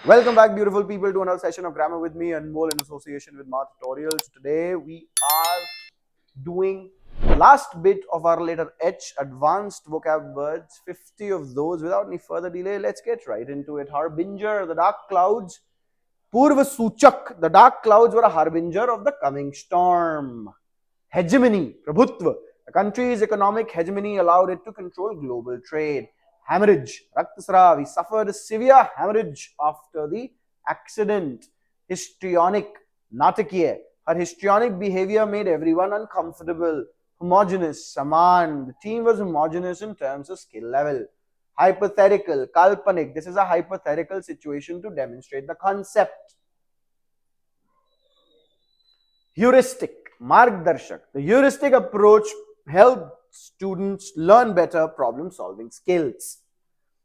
Welcome back, beautiful people, to another session of Grammar with me, Anmol, in association with Math Tutorials. Today we are doing the last bit of our letter H, advanced vocab words, 50 of those. Without any further delay, let's get right into it. Harbinger, the dark clouds. Purva Suchak, the dark clouds were a harbinger of the coming storm. Hegemony, Prabhutva, the country's economic hegemony allowed it to control global trade. Hemorrhage, Raktasrav, he suffered a severe hemorrhage after the accident. Histrionic, Natakiya, her histrionic behavior made everyone uncomfortable. Homogeneous, Saman, the team was homogeneous in terms of skill level. Hypothetical, Kalpanik, this is a hypothetical situation to demonstrate the concept. Heuristic, Margdarshak. The heuristic approach helps students learn better problem solving skills.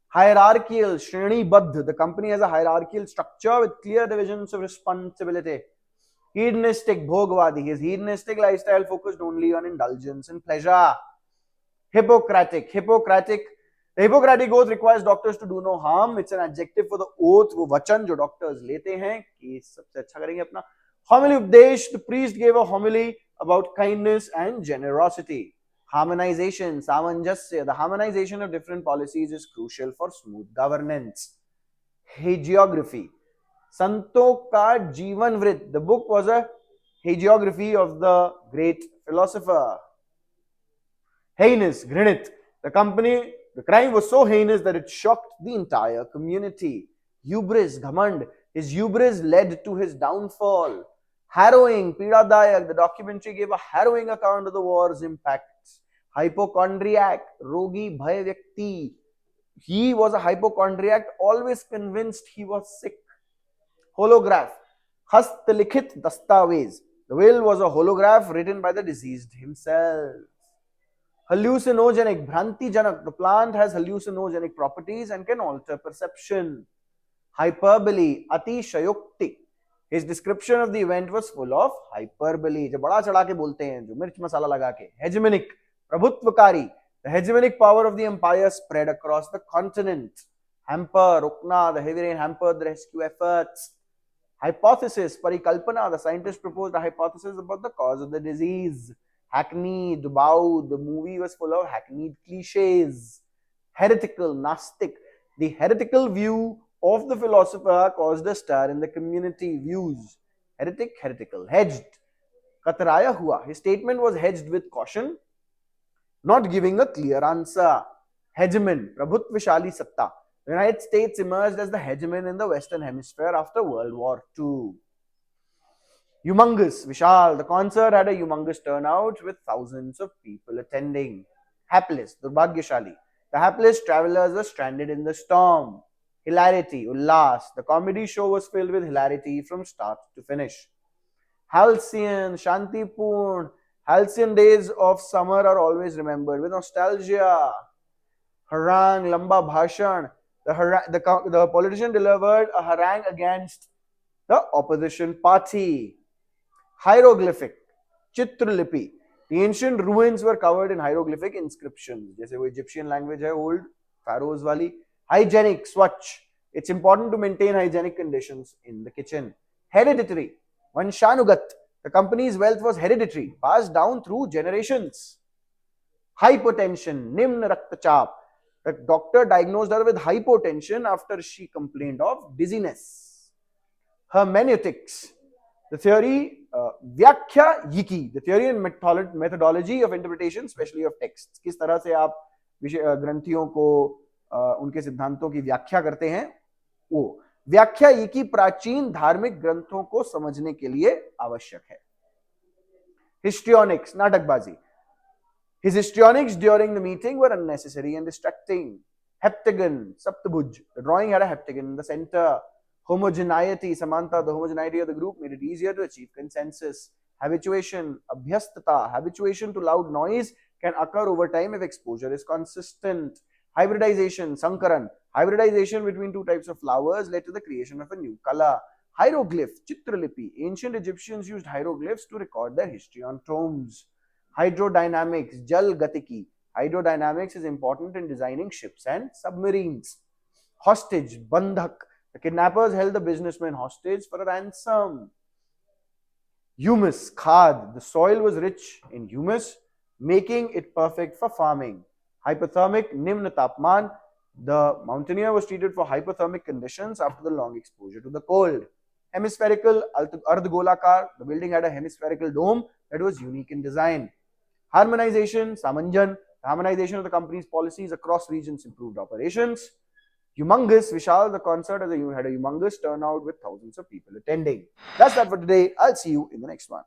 Hierarchical, Shreni-Baddh. The company has a hierarchical structure with clear divisions of responsibility. Hedonistic, Bhogwadi. His hedonistic lifestyle focused only on indulgence and pleasure. Hippocratic, the Hippocratic oath requires doctors to do no harm. It's an adjective for the oath, वो वचन जो doctors लेते हैं कि सबसे अच्छा करेंगे अपना. Homily उपदेश, the priest gave a homily about kindness and generosity. Harmonization, सामंजस्य, the harmonization of different policies is crucial for smooth governance. Hagiography, संतों का जीवन वृत्त, the book was a hagiography of the great philosopher. Heinous, Grinit, the crime was so heinous that it shocked the entire community. Hubris, Ghamand, his hubris led to his downfall. Harrowing, Pidadayak, the documentary gave a harrowing account of the war's impacts. Hypochondriac, Rogi Bhay Vyakti, he was a hypochondriac, always convinced he was sick. Holograph, Hastalikhit Dastavez, the will was a holograph written by the deceased himself. Hallucinogenic, Bhrantijanak, the plant has hallucinogenic properties and can alter perception. Hyperbole, Atishayukti, his description of the event was full of hyperbole. जो बड़ा चढ़ा के बोलते हैं, जो मिर्च मसाला लगा के. Hegemonic, प्रभुत्वकारी, the hegemonic power of the empire spread across the continent. Hamper, Rukna, the heavy rain hampered the rescue efforts. Hypothesis, Parikalpana, the scientist proposed a hypothesis about the cause of the disease. Hackneyed, Bau, the movie was full of hackneyed cliches. Heretical, Gnostic, the heretical view of the philosopher caused a stir in the community. Views, heretic, heretical. Hedged, Kataraya hua, his statement was hedged with caution, not giving a clear answer. Hegemon, Prabhutvishali Satta, the United States emerged as the hegemon in the Western Hemisphere after World War II. Humongous, Vishal, the concert had a humongous turnout with thousands of people attending. Hapless, Durbhagyashali, the hapless travelers were stranded in the storm. Hilarity, Ullas, the comedy show was filled with hilarity from start to finish. Halcyon, Shantipurn, halcyon days of summer are always remembered with nostalgia. Harangue, Lamba Bhashan, the politician delivered a harangue against the opposition party. Hieroglyphic, Chitralipi, the ancient ruins were covered in hieroglyphic inscriptions. जैसे वो Egyptian language है, old pharaohs वाली. Hygienic, Swachh, it's important to maintain hygienic conditions in the kitchen. Hereditary, Vanshanugat, the company's wealth was hereditary, passed down through generations. Hypotension, Nimn Raktachap, the doctor diagnosed her with hypotension after she complained of dizziness. Hermeneutics, the theory, Vyakhya Yiki, the theory and methodology of interpretation, especially of texts. किस तरह से आप ग्रंथियों को उनके सिद्धांतों की व्याख्या करते हैं, वो व्याख्या यकी प्राचीन धार्मिक ग्रंथों को समझने के लिए आवश्यक है. Histrionics, नाटकबाजी. His histrionics during the meeting were unnecessary and distracting. Heptagon, Saptabhuj, the drawing had a heptagon in the center. Homogeneity, Samantha, the homogeneity of the group made it easier to achieve consensus. Habituation, Abhyastata, habituation to loud noise can occur over time if exposure is consistent. Hybridization, Sankaran, hybridization between two types of flowers led to the creation of a new color. Hieroglyph, Chitralipi, ancient Egyptians used hieroglyphs to record their history on tombs. Hydrodynamics, Jal Gatiki, hydrodynamics is important in designing ships and submarines. Hostage, Bandhak, The kidnappers held the businessman hostage for a ransom. Humus, khad. The soil was rich in humus, making it perfect for farming. Hypothermic, nimna tapman. The mountaineer was treated for hypothermic conditions after the long exposure to the cold. Hemispherical, ardgolakar. The building had a hemispherical dome that was unique in design. Harmonization, samanjan. The harmonization of the company's policies across regions improved operations. Humongous, Vishal, the concert had a humongous turnout with thousands of people attending. That's that for today. I'll see you in the next one.